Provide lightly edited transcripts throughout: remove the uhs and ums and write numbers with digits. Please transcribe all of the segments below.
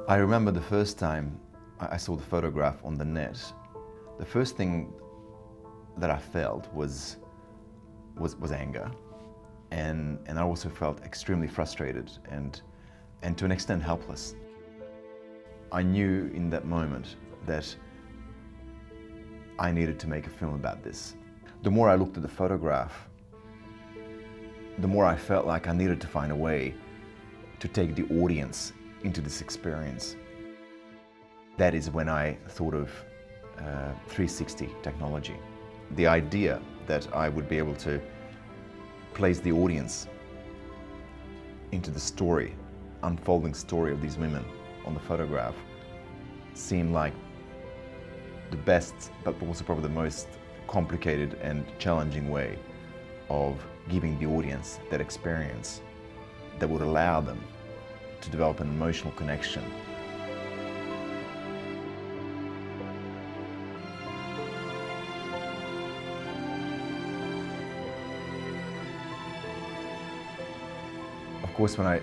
I remember the first time I saw the photograph on the net. The first thing that I felt was anger, and I also felt extremely frustrated and to an extent helpless. I knew in that moment that I needed to make a film about this. The more I looked at the photograph, the more I felt like I needed to find a way to take the audience into this experience. That is when I thought of 360 technology. The idea that I would be able to place the audience into the story, unfolding story of these women on the photograph seemed like the best, but also probably the most complicated and challenging way of giving the audience that experience that would allow them to develop an emotional connection. Of course, when I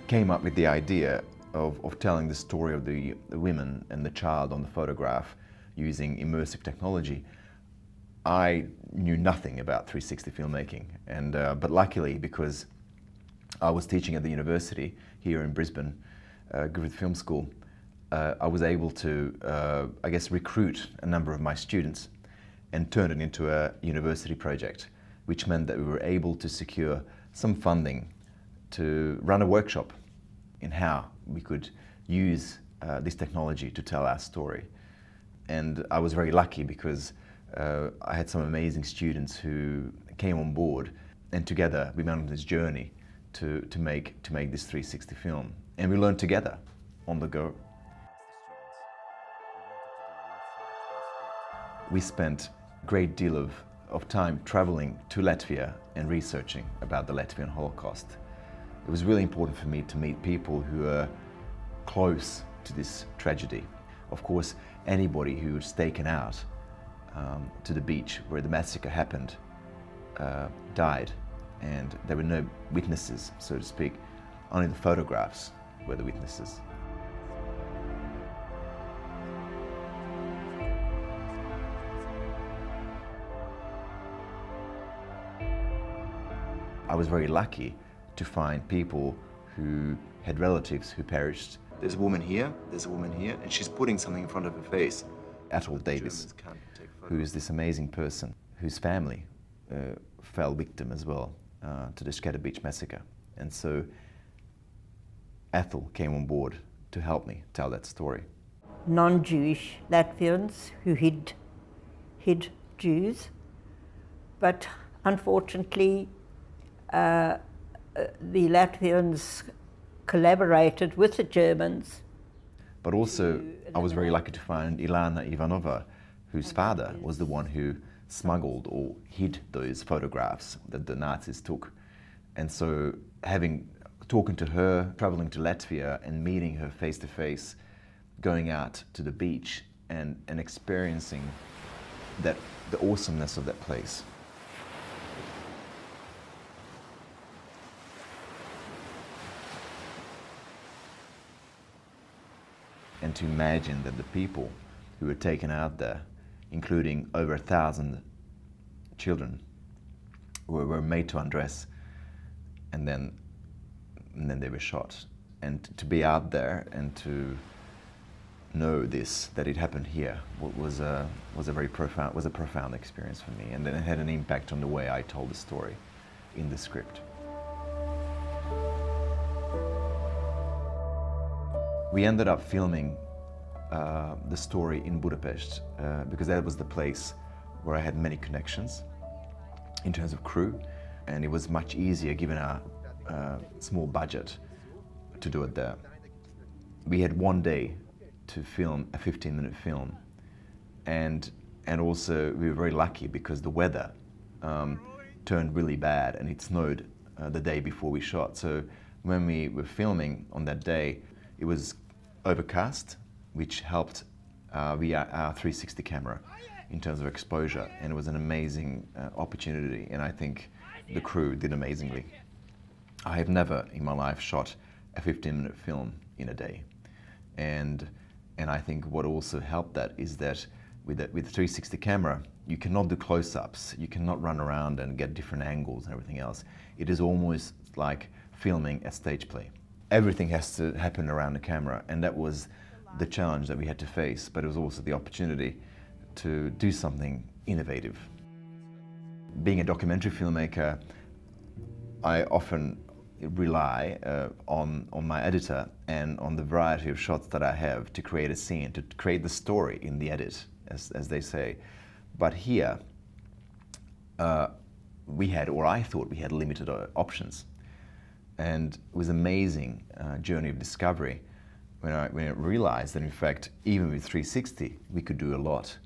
came up with the idea of telling the story of the women and the child on the photograph using immersive technology, I knew nothing about 360 filmmaking, but luckily, because I was teaching at the university here in Brisbane, Griffith Film School, I was able to, I guess, recruit a number of my students and turn it into a university project, which meant that we were able to secure some funding to run a workshop in how we could use this technology to tell our story. And I was very lucky because I had some amazing students who came on board, and together we went on this journey to make this 360 film. And we learned together on the go. We spent a great deal of time traveling to Latvia and researching about the Latvian Holocaust. It was really important for me to meet people who are close to this tragedy. Of course, anybody who was taken out to the beach where the massacre happened died, and there were no witnesses, so to speak. Only the photographs were the witnesses. I was very lucky to find people who had relatives who perished. There's a woman here, there's a woman here, and she's putting something in front of her face. Atul Davis, who is this amazing person whose family fell victim as well to the Skater Beach massacre. And so Atul came on board to help me tell that story. Non-Jewish Latvians who hid Jews, but unfortunately the Latvians collaborated with the Germans. But also, I was very lucky to find Ilana Ivanova, whose father was the one who smuggled or hid those photographs that the Nazis took. And so, talking to her, traveling to Latvia and meeting her face to face, going out to the beach and experiencing the awesomeness of that place. And to imagine that the people who were taken out there, including over 1,000 children, were made to undress, and then they were shot. And to be out there and to know that it happened here was a profound experience for me, and then it had an impact on the way I told the story in the script. We ended up filming the story in Budapest because that was the place where I had many connections in terms of crew, and it was much easier given our small budget to do it there. We had one day to film a 15-minute film, and also we were very lucky because the weather turned really bad and it snowed the day before we shot. So when we were filming on that day, it was overcast, which helped via our 360 camera in terms of exposure, and it was an amazing opportunity, and I think the crew did amazingly. I have never in my life shot a 15-minute film in a day, And I think what also helped that is that with the 360 camera, you cannot do close-ups, you cannot run around and get different angles and everything else. It is almost like filming a stage play. Everything has to happen around the camera, and that was the challenge that we had to face, but it was also the opportunity to do something innovative. Being a documentary filmmaker, I often rely on my editor and on the variety of shots that I have to create a scene, to create the story in the edit, as they say. But here, we had, or I thought we had, limited options. And it was an amazing journey of discovery when I realized that, in fact, even with 360, we could do a lot.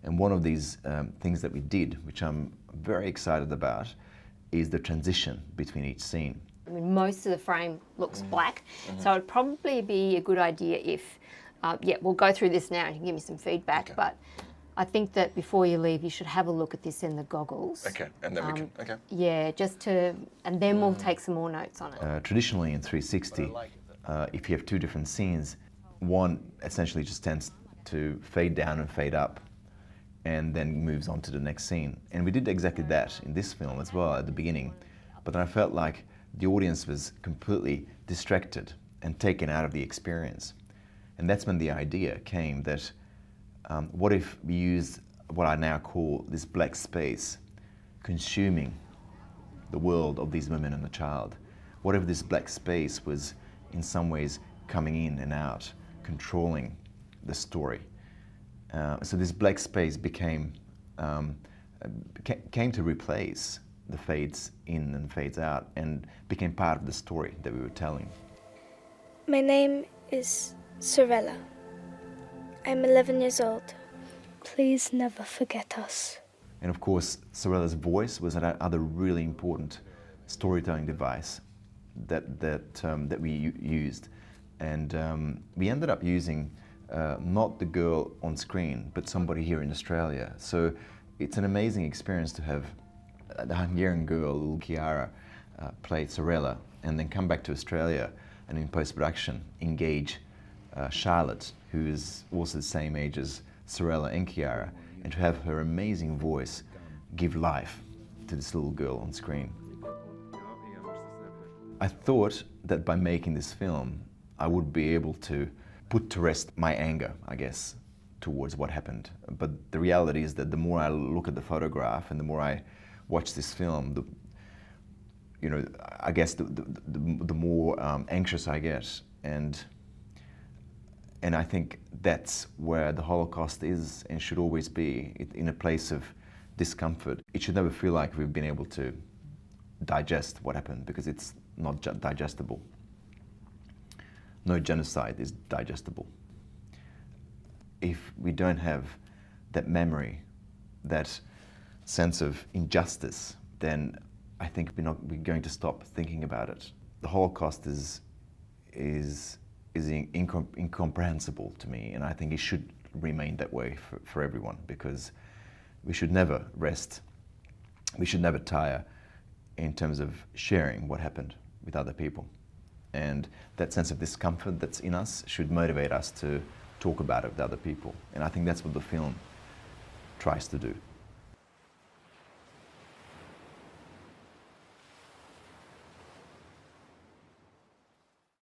And one of these things that we did, which I'm very excited about, is the transition between each scene. I mean, most of the frame looks black, so it'd probably be a good idea if, yeah, we'll go through this now and you can give me some feedback, but I think that before you leave, you should have a look at this in the goggles. Okay, and then we can, okay. Yeah, just to, and then we'll take some more notes on it. Traditionally in 360, if you have two different scenes, one essentially just tends to fade down and fade up, and then moves on to the next scene. And we did exactly that in this film as well at the beginning, but then I felt like the audience was completely distracted and taken out of the experience. And that's when the idea came that what if we used what I now call this black space consuming the world of these women and the child? What if this black space was in some ways coming in and out, controlling the story? So this black space came to replace the fades in and fades out and became part of the story that we were telling. My name is Sorella. I'm 11 years old. Please never forget us. And of course, Sorella's voice was another really important storytelling device that we used. And we ended up using not the girl on screen, but somebody here in Australia. So it's an amazing experience to have the Hungarian girl, little Chiara, play Sorella, and then come back to Australia and in post-production engage Charlotte, who is also the same age as Sorella and Chiara, and to have her amazing voice give life to this little girl on screen. I thought that by making this film, I would be able to put to rest my anger, I guess, towards what happened. But the reality is that the more I look at the photograph and the more I watch this film, I guess the more anxious I get. And I think that's where the Holocaust is and should always be, in a place of discomfort. It should never feel like we've been able to digest what happened, because it's not digestible. No genocide is digestible. If we don't have that memory, that sense of injustice, then I think we're going to stop thinking about it. The Holocaust is incomprehensible to me, and I think it should remain that way for everyone, because we should never rest, we should never tire in terms of sharing what happened with other people. And that sense of discomfort that's in us should motivate us to talk about it with other people. And I think that's what the film tries to do.